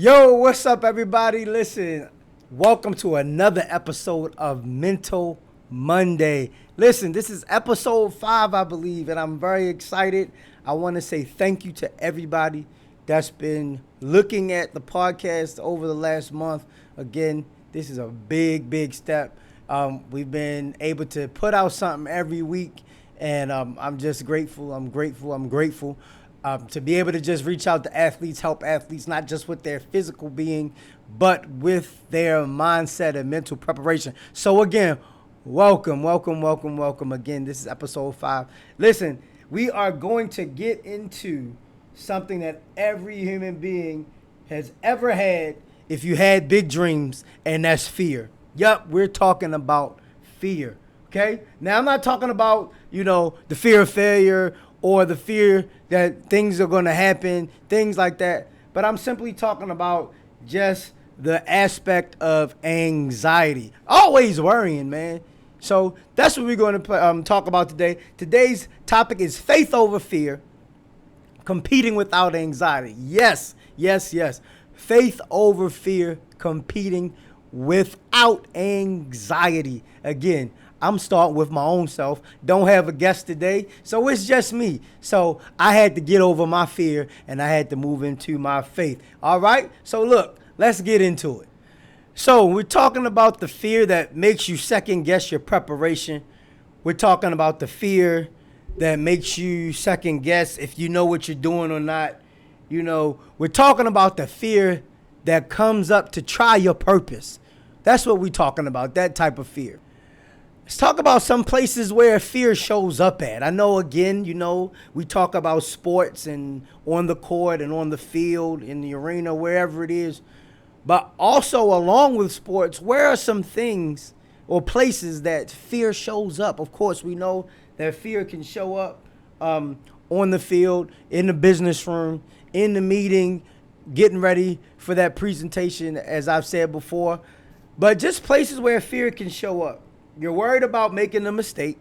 Yo, what's up, everybody? Listen, welcome to another episode of Mental Monday. Listen, this is episode 5, I believe, and I'm very excited. I want to say thank you to everybody that's been looking at the podcast over the last month. Again, this is a big step. We've been able to put out something every week, and I'm just grateful. I'm grateful. To be able to just reach out to athletes, help athletes, not just with their physical being, but with their mindset and mental preparation. So again, welcome. Again, this is episode 5. Listen, we are going to get into something that every human being has ever had if you had big dreams, and that's fear. Yup, we're talking about fear. Okay? Now, I'm not talking about, the fear of failure or the fear that things are going to happen, things like that. But I'm simply talking about just the aspect of anxiety. Always worrying, man. So that's what we're going to talk about today. Today's topic is faith over fear, competing without anxiety. Yes. Faith over fear, competing without anxiety. Again, I'm starting with my own self. Don't have a guest today, so it's just me. So I had to get over my fear, and I had to move into my faith. All right? So look, let's get into it. So we're talking about the fear that makes you second guess your preparation. We're talking about the fear that makes you second guess if you know what you're doing or not. We're talking about the fear that comes up to try your purpose. That's what we're talking about, that type of fear. Let's talk about some places where fear shows up at. I know, again, we talk about sports and on the court and on the field, in the arena, wherever it is. But also, along with sports, where are some things or places that fear shows up? Of course, we know that fear can show up on the field, in the business room, in the meeting, getting ready for that presentation, as I've said before. But just places where fear can show up. You're worried about making a mistake.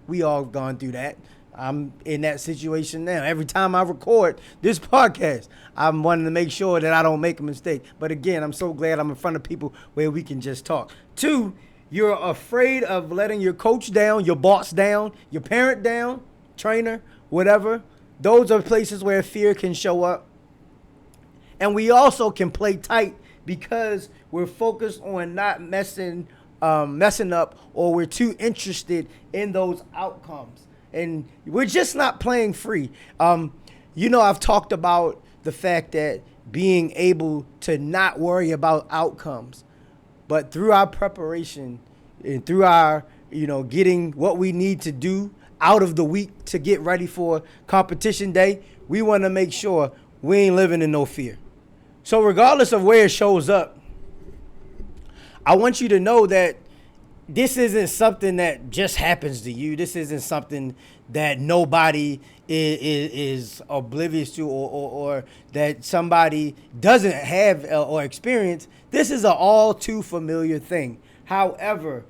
We all gone through that. I'm in that situation now. Every time I record this podcast, I'm wanting to make sure that I don't make a mistake. But again, I'm so glad I'm in front of people where we can just talk. 2, you're afraid of letting your coach down, your boss down, your parent down, trainer, whatever. Those are places where fear can show up. And we also can play tight because we're focused on not messing up, or we're too interested in those outcomes, and we're just not playing free. I've talked about the fact that being able to not worry about outcomes, but through our preparation and through our getting what we need to do out of the week to get ready for competition day, we want to make sure we ain't living in no fear. So regardless of where it shows up, I want you to know that this isn't something that just happens to you. This isn't something that nobody is oblivious to, or that somebody doesn't have or experience. This is an all too familiar thing. However,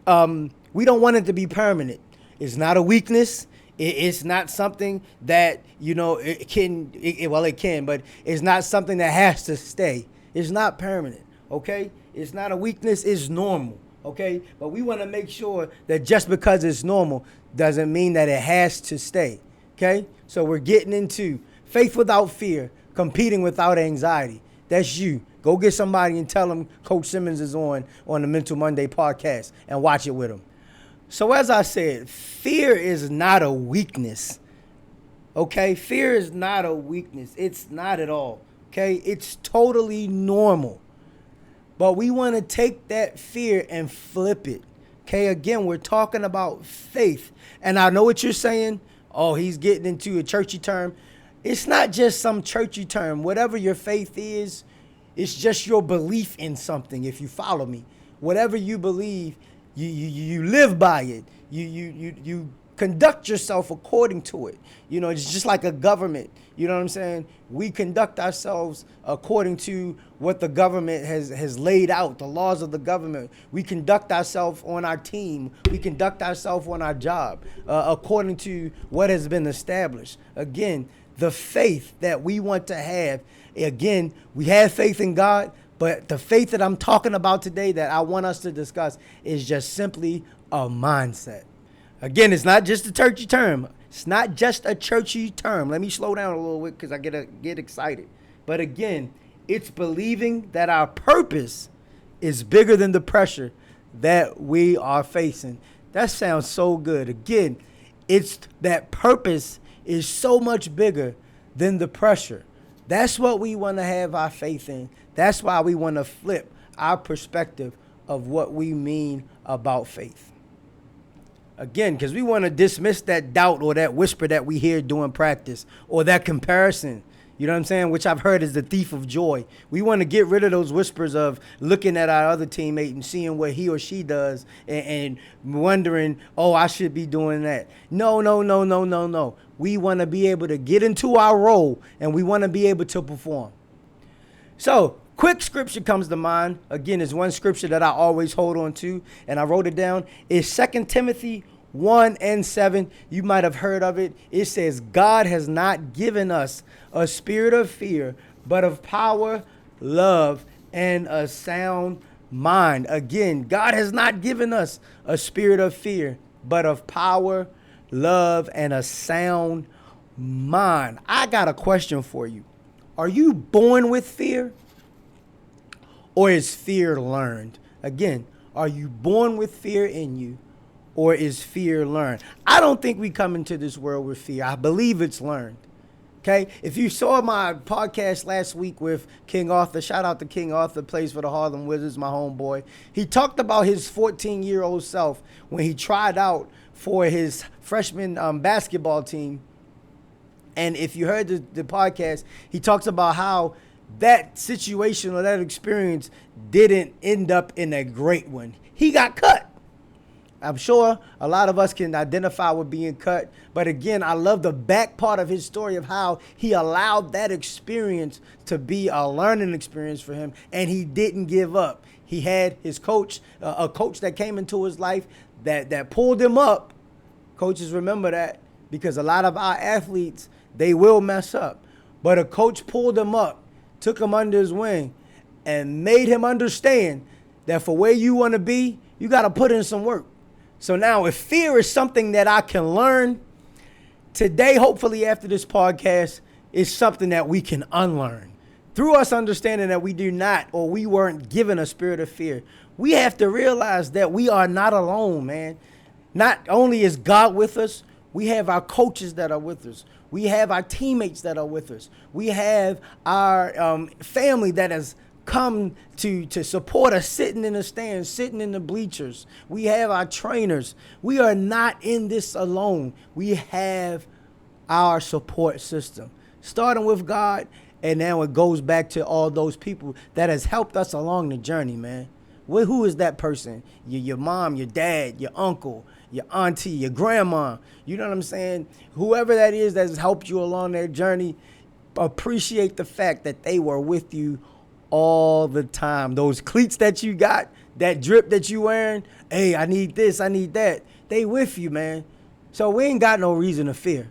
we don't want it to be permanent. It's not a weakness. It's not something that, it can, but it's not something that has to stay. It's not permanent, okay? It's not a weakness, it's normal, okay? But we want to make sure that just because it's normal doesn't mean that it has to stay, okay? So we're getting into faith without fear, competing without anxiety. That's you. Go get somebody and tell them Coach Simmons is on the Mental Monday podcast and watch it with them. So as I said, fear is not a weakness, okay? Fear is not a weakness. It's not at all, okay? It's totally normal. But we want to take that fear and flip it. Okay, again, we're talking about faith. And I know what you're saying. Oh, he's getting into a churchy term. It's not just some churchy term. Whatever your faith is, it's just your belief in something, if you follow me. Whatever you believe, you live by it. You conduct yourself according to it. It's just like a government. You know what I'm saying? We conduct ourselves according to what the government has laid out, the laws of the government. We conduct ourselves on our team. We conduct ourselves on our job according to what has been established. Again, the faith that we want to have. Again, we have faith in God, but the faith that I'm talking about today that I want us to discuss is just simply a mindset. Again, it's not just a churchy term. It's not just a churchy term. Let me slow down a little bit because I get excited. But again, it's believing that our purpose is bigger than the pressure that we are facing. That sounds so good. Again, it's that purpose is so much bigger than the pressure. That's what we want to have our faith in. That's why we want to flip our perspective of what we mean about faith. Again, because we want to dismiss that doubt or that whisper that we hear during practice or that comparison, you know what I'm saying, which I've heard is the thief of joy. We want to get rid of those whispers of looking at our other teammate and seeing what he or she does and wondering, oh, I should be doing that. No. We want to be able to get into our role and we want to be able to perform. So, quick scripture comes to mind. Again, it's one scripture that I always hold on to, and I wrote it down. It's 2 Timothy 1:7. You might have heard of it. It says, God has not given us a spirit of fear, but of power, love, and a sound mind. Again, God has not given us a spirit of fear, but of power, love, and a sound mind. I got a question for you. Are you born with fear? Or is fear learned? Again, are you born with fear in you? Or is fear learned? I don't think we come into this world with fear. I believe it's learned. Okay? If you saw my podcast last week with King Arthur, shout out to King Arthur, plays for the Harlem Wizards, my homeboy. He talked about his 14-year-old self when he tried out for his freshman basketball team. And if you heard the podcast, he talks about how that situation or that experience didn't end up in a great one. He got cut. I'm sure a lot of us can identify with being cut. But again, I love the back part of his story of how he allowed that experience to be a learning experience for him. And he didn't give up. He had his coach, a coach that came into his life that pulled him up. Coaches remember that because a lot of our athletes, they will mess up. But a coach pulled him up, took him under his wing, and made him understand that for where you want to be, you got to put in some work. So now if fear is something that I can learn, today, hopefully after this podcast, is something that we can unlearn. Through us understanding that we do not, or we weren't given a spirit of fear, we have to realize that we are not alone, man. Not only is God with us, we have our coaches that are with us. We have our teammates that are with us. We have our family that has come to support us, sitting in the stands, sitting in the bleachers. We have our trainers. We are not in this alone. We have our support system, starting with God, and now it goes back to all those people that has helped us along the journey, man. Who is that person? Your mom, your dad, your uncle, your auntie, your grandma. You know what I'm saying? Whoever that is that has helped you along that journey, appreciate the fact that they were with you all the time. Those cleats that you got, that drip that you wearing, hey, I need this, I need that. They with you, man. So we ain't got no reason to fear.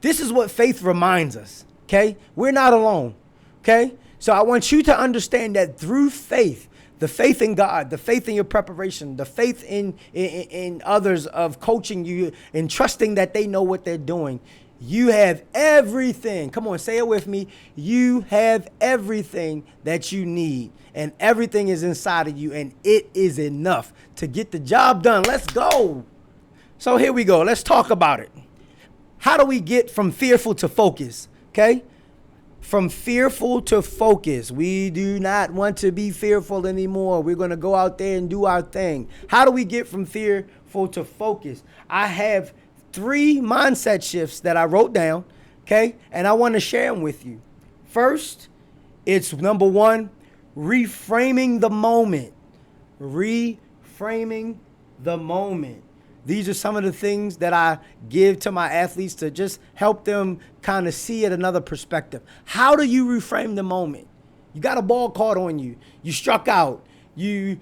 This is what faith reminds us, okay? We're not alone, okay? So I want you to understand that through faith, the faith in God, the faith in your preparation, the faith in others of coaching you and trusting that they know what they're doing, you have everything. Come on, say it with me. You have everything that you need, and everything is inside of you, and it is enough to get the job done. Let's go. So here we go. Let's talk about it. How do we get from fearful to focus? Okay? From fearful to focus. We do not want to be fearful anymore. We're going to go out there and do our thing. How do we get from fearful to focus? I have 3 mindset shifts that I wrote down, okay? And I want to share them with you. First, it's number 1, reframing the moment. Reframing the moment. These are some of the things that I give to my athletes to just help them kind of see it another perspective. How do you reframe the moment? You got a ball caught on you. You struck out. You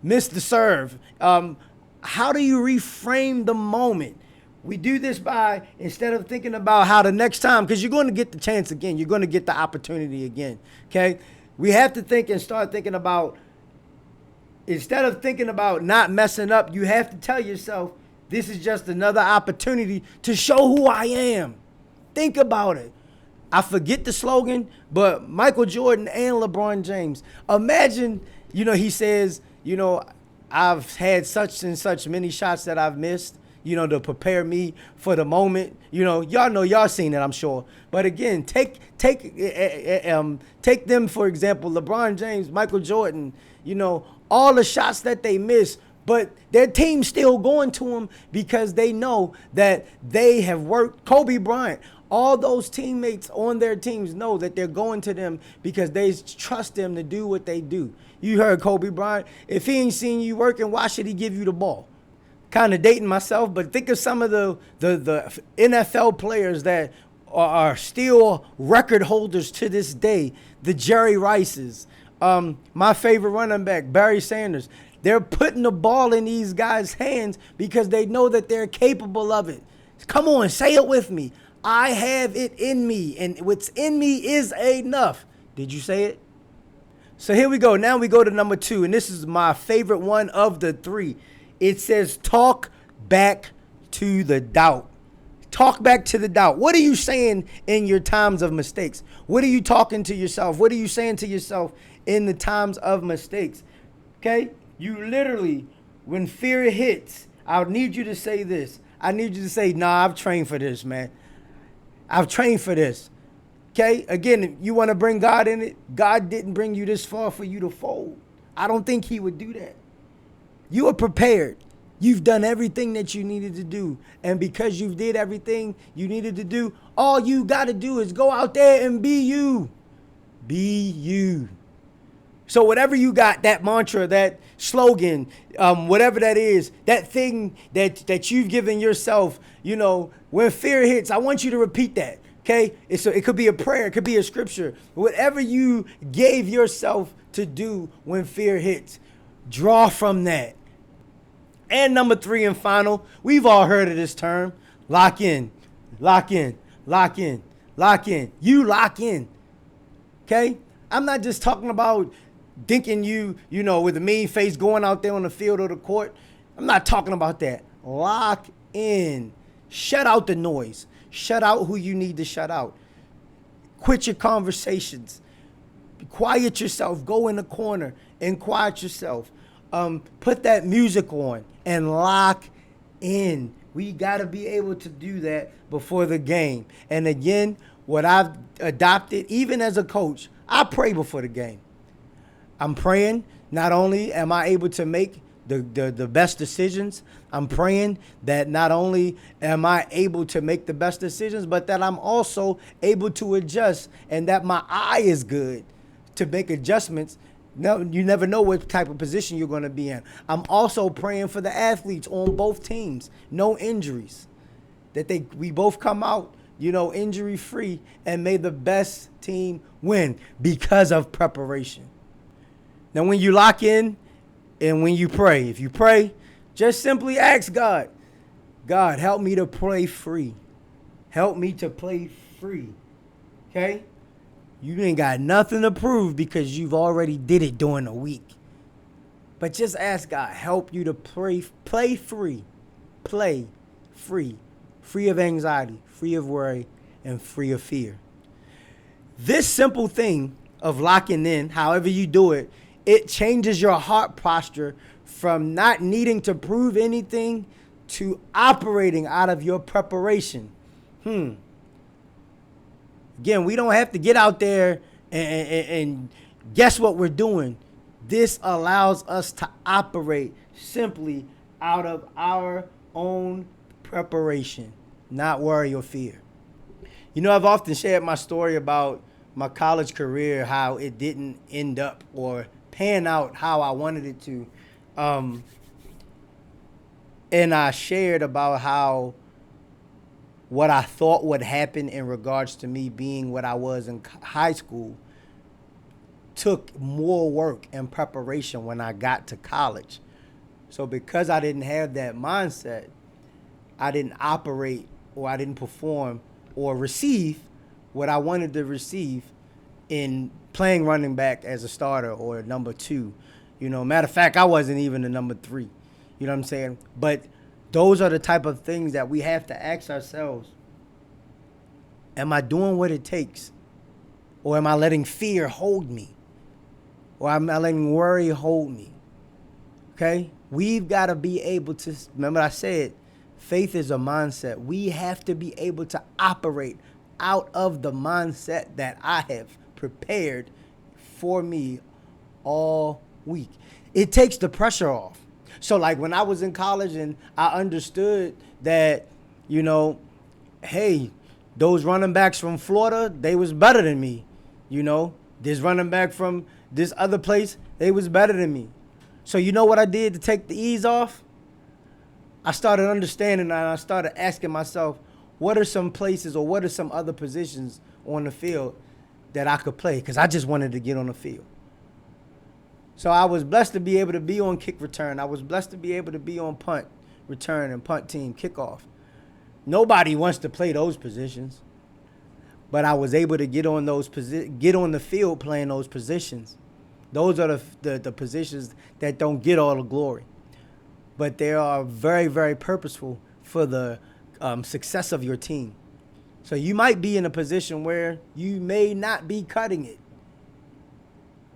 missed the serve. How do you reframe the moment? We do this by, instead of thinking about how the next time, because you're going to get the chance again, you're going to get the opportunity again, okay? We have to think and start thinking about, instead of thinking about not messing up, you have to tell yourself, this is just another opportunity to show who I am. Think about it. I forget the slogan, but Michael Jordan and LeBron James. Imagine, he says, I've had such and such many shots that I've missed, to prepare me for the moment. Y'all know, y'all seen it, I'm sure. But again, take them, for example, LeBron James, Michael Jordan, all the shots that they miss, but their team's still going to them because they know that they have worked. Kobe Bryant, all those teammates on their teams know that they're going to them because they trust them to do what they do. You heard Kobe Bryant. If he ain't seen you working, why should he give you the ball? Kind of dating myself, but think of some of the NFL players that are still record holders to this day. The Jerry Rices, my favorite running back, Barry Sanders. They're putting the ball in these guys' hands because they know that they're capable of it. Come on, say it with me. I have it in me, and what's in me is enough. Did you say it? So here we go. Now we go to number 2, and this is my favorite one of the 3. It says, talk back to the doubt. Talk back to the doubt. What are you saying in your times of mistakes? What are you talking to yourself? What are you saying to yourself in the times of mistakes? Okay? You literally, when fear hits, I need you to say this. I need you to say, nah, I've trained for this, man. I've trained for this. Okay? Again, you want to bring God in it? God didn't bring you this far for you to fold. I don't think he would do that. You are prepared. You've done everything that you needed to do. And because you did everything you needed to do, all you got to do is go out there and be you. Be you. So whatever you got, that mantra, that slogan, whatever that is, that thing that you've given yourself, when fear hits, I want you to repeat that. Okay? It could be a prayer. It could be a scripture. Whatever you gave yourself to do when fear hits, draw from that. And number 3 and final, we've all heard of this term, lock in, lock in, lock in, lock in. You lock in. Okay? I'm not just talking about thinking you with a mean face going out there on the field or the court. I'm not talking about that. Lock in. Shut out the noise. Shut out who you need to shut out. Quit your conversations. Quiet yourself. Go in the corner and quiet yourself. Put that music on and lock in. We got to be able to do that before the game. And again, what I've adopted, even as a coach, I pray before the game. I'm praying, not only am I able to make the best decisions, I'm praying that not only am I able to make the best decisions, but that I'm also able to adjust and that my eye is good to make adjustments. No, you never know what type of position you're going to be in. I'm also praying for the athletes on both teams. No injuries. That we both come out, injury free, and may the best team win because of preparation. Now, when you lock in and when you pray, if you pray, just simply ask God, God, help me to play free. Help me to play free. Okay? You ain't got nothing to prove because you've already did it during the week. But just ask God, help you to play free. Play free. Free of anxiety, free of worry, and free of fear. This simple thing of locking in, however you do it, it changes your heart posture from not needing to prove anything to operating out of your preparation. Again, we don't have to get out there and guess what we're doing. This allows us to operate simply out of our own preparation, not worry or fear. I've often shared my story about my college career, how it didn't end up or pan out how I wanted it to. And I shared about how what I thought would happen in regards to me being what I was in high school took more work and preparation when I got to college. So because I didn't have that mindset, I didn't operate or I didn't perform or receive what I wanted to receive in playing running back as a starter or number two. Matter of fact, I wasn't even a number three. You know what I'm saying? But those are the type of things that we have to ask ourselves. Am I doing what it takes? Or am I letting fear hold me? Or am I letting worry hold me? Okay? We've got to be able to, remember I said, faith is a mindset. We have to be able to operate out of the mindset that I have prepared for me all week. It takes the pressure off. So like when I was in college and I understood that, hey, those running backs from Florida, they was better than me. This running back from this other place, they was better than me. So you know what I did to take the ease off? I started understanding and I started asking myself, what are some places or what are some other positions on the field that I could play? Because I just wanted to get on the field. So I was blessed to be able to be on kick return. I was blessed to be able to be on punt return and punt team kickoff. Nobody wants to play those positions, but I was able to get on get on the field playing those positions. Those are the positions that don't get all the glory, but they are very, very purposeful for the success of your team. So you might be in a position where you may not be cutting it,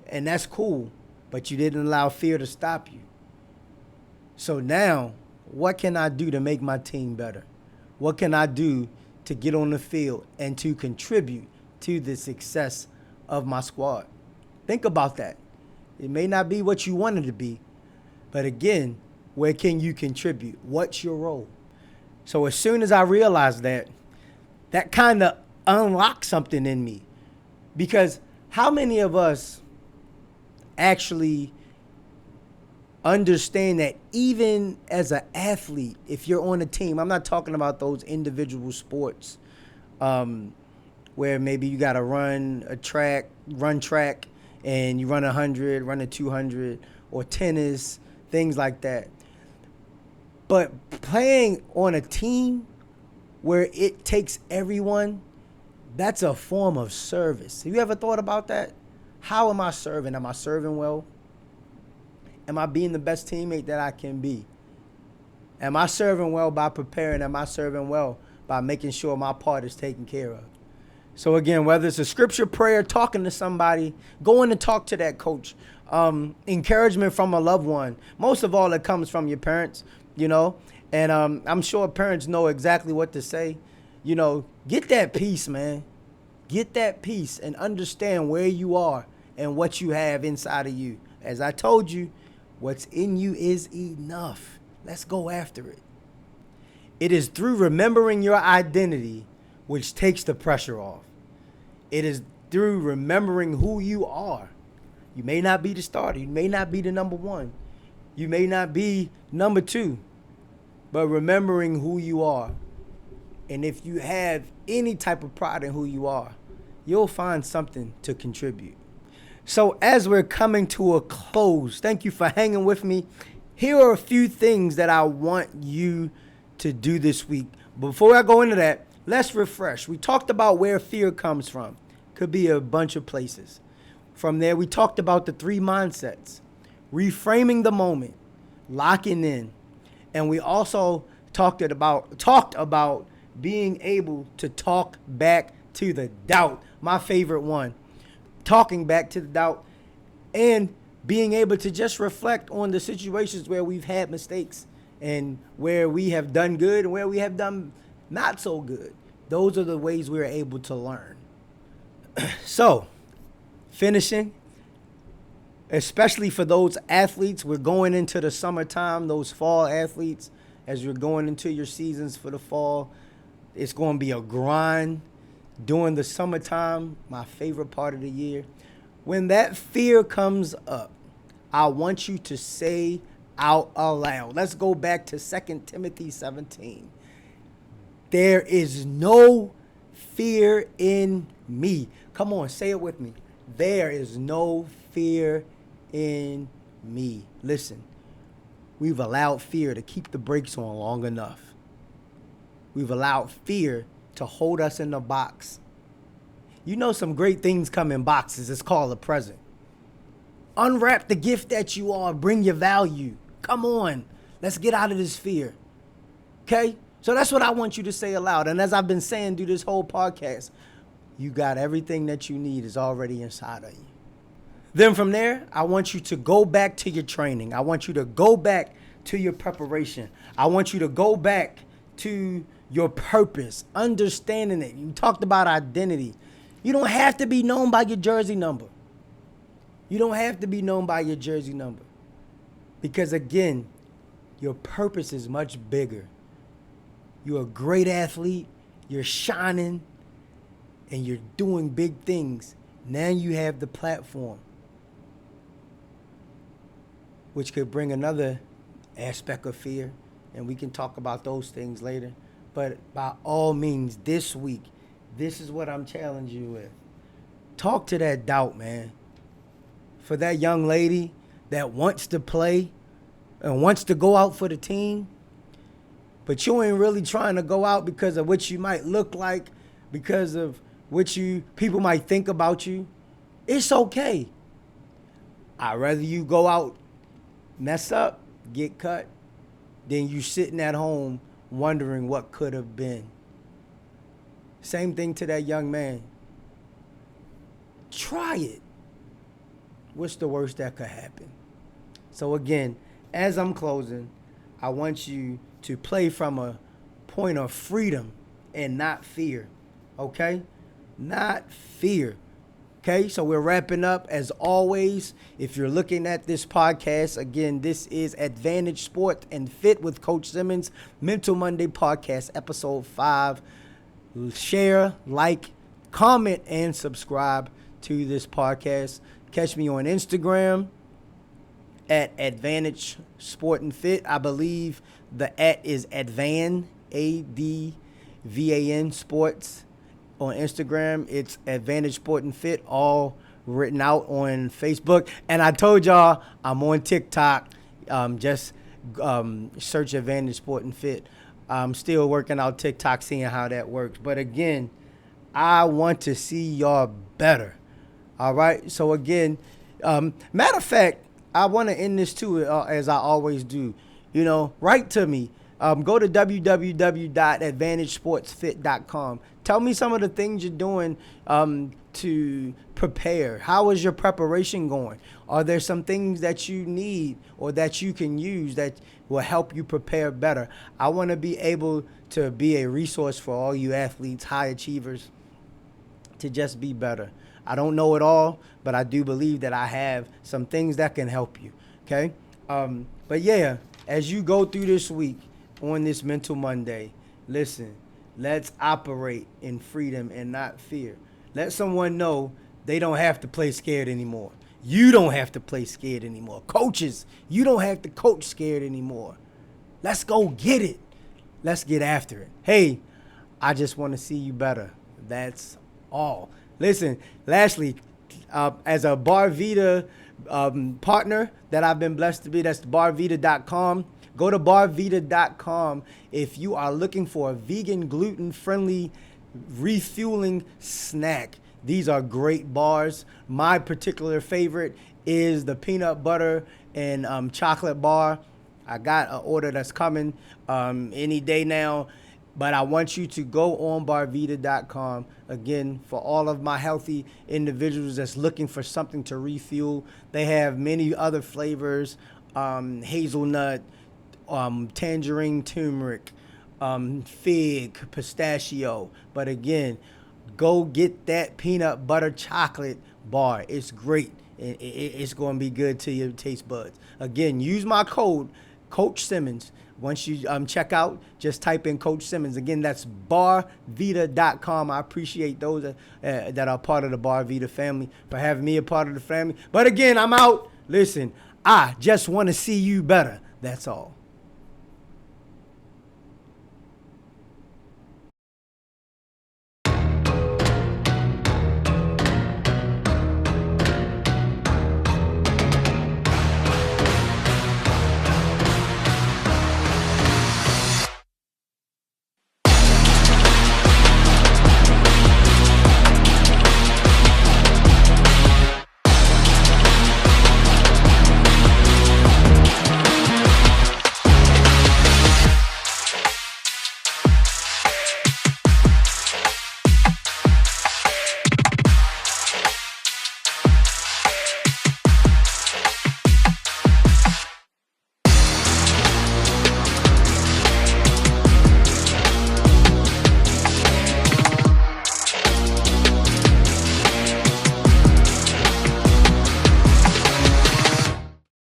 and that's cool. But you didn't allow fear to stop you. So now, what can I do to make my team better? What can I do to get on the field and to contribute to the success of my squad? Think about that. It may not be what you wanted to be, but again, where can you contribute? What's your role? So as soon as I realized that kind of unlocked something in me. Because how many of us actually understand that even as an athlete, if you're on a team, I'm not talking about those individual sports where maybe you got to run track, and you run 100, run a 200, or tennis, things like that. But playing on a team where it takes everyone, that's a form of service. Have you ever thought about that? How am I serving? Am I serving well? Am I being the best teammate that I can be? Am I serving well by preparing? Am I serving well by making sure my part is taken care of? So again, whether it's a scripture, prayer, talking to somebody, going to talk to that coach, encouragement from a loved one. Most of all, it comes from your parents, and I'm sure parents know exactly what to say. Get that peace, man. Get that peace and understand where you are and what you have inside of you. As I told you, what's in you is enough. Let's go after it. It is through remembering your identity which takes the pressure off. It is through remembering who you are. You may not be the starter. You may not be the number one. You may not be number two. But remembering who you are. And if you have any type of pride in who you are, you'll find something to contribute. So as we're coming to a close, thank you for hanging with me. Here are a few things that I want you to do this week. Before I go into that, let's refresh. We talked about where fear comes from. Could be a bunch of places. From there, we talked about the 3 mindsets. Reframing the moment, locking in. And we also talked about being able to talk back to the doubt. My favorite one. Talking back to the doubt and being able to just reflect on the situations where we've had mistakes and where we have done good and where we have done not so good. Those are the ways we're able to learn. So, finishing, especially for those athletes, we're going into the summertime, those fall athletes, as you're going into your seasons for the fall. It's going to be a grind during the summertime, my favorite part of the year. When that fear comes up, I want you to say out aloud. Let's go back to 2 Timothy 17. There is no fear in me. Come on, say it with me. There is no fear in me. Listen, we've allowed fear to keep the brakes on long enough. We've allowed fear to hold us in the box. You know some great things come in boxes. It's called a present. Unwrap the gift that you are. Bring your value. Come on. Let's get out of this fear. Okay? So that's what I want you to say aloud. And as I've been saying through this whole podcast, you got everything that you need is already inside of you. Then from there, I want you to go back to your training. I want you to go back to your preparation. I want you to go back to your purpose, understanding it. You talked about identity. You don't have to be known by your jersey number. You don't have to be known by your jersey number. Because again, your purpose is much bigger. You're a great athlete. You're shining. And you're doing big things. Now you have the platform, which could bring another aspect of fear. And we can talk about those things later. But by all means, this week, this is what I'm challenging you with. Talk to that doubt, man. For that young lady that wants to play and wants to go out for the team, but you ain't really trying to go out because of what you might look like, because of what people might think about you. It's okay. I'd rather you go out, mess up, get cut, than you sitting at home wondering what could have been. Same thing to that young man. Try it. What's the worst that could happen? So again, as I'm closing, I want you to play from a point of freedom and not fear. Okay? Not fear. Okay, so we're wrapping up. As always, if you're looking at this podcast, again, this is Advantage Sport and Fit with Coach Simmons, Mental Monday Podcast, Episode 5. Share, like, comment, and subscribe to this podcast. Catch me on Instagram at Advantage Sport and Fit. I believe the @ is Advan, ADVAN Sports. On Instagram, it's Advantage Sport and Fit, all written out on Facebook. And I told y'all I'm on TikTok. Just search Advantage Sport and Fit. I'm still working out TikTok, seeing how that works. But again, I want to see y'all better. All right? So again, matter of fact, I want to end this too, as I always do. You know, write to me. Go to www.advantagesportsfit.com. Tell me some of the things you're doing to prepare. How is your preparation going? Are there some things that you need or that you can use that will help you prepare better? I want to be able to be a resource for all you athletes, high achievers, to just be better. I don't know it all, but I do believe that I have some things that can help you, okay? But yeah, as you go through this week on this Mental Monday, listen, let's operate in freedom and not fear. Let someone know they don't have to play scared anymore. You don't have to play scared anymore. Coaches, you don't have to coach scared anymore. Let's go get it. Let's get after it. Hey, I just want to see you better. That's all. Listen, lastly, as a Barvita partner that I've been blessed to be, that's barvita.com. Go to barvita.com if you are looking for a vegan, gluten-friendly, refueling snack. These are great bars. My particular favorite is the peanut butter and chocolate bar. I got an order that's coming any day now. But I want you to go on barvita.com, again, for all of my healthy individuals that's looking for something to refuel. They have many other flavors, hazelnut, tangerine turmeric, fig, pistachio. But again, go get that peanut butter chocolate bar. It's great. It's going to be good to your taste buds. Again, use my code, Coach Simmons. Once you check out, just type in Coach Simmons. Again, that's barvita.com. I appreciate those that are part of the Barvita family for having me a part of the family. But again, I'm out. Listen, I just want to see you better. That's all.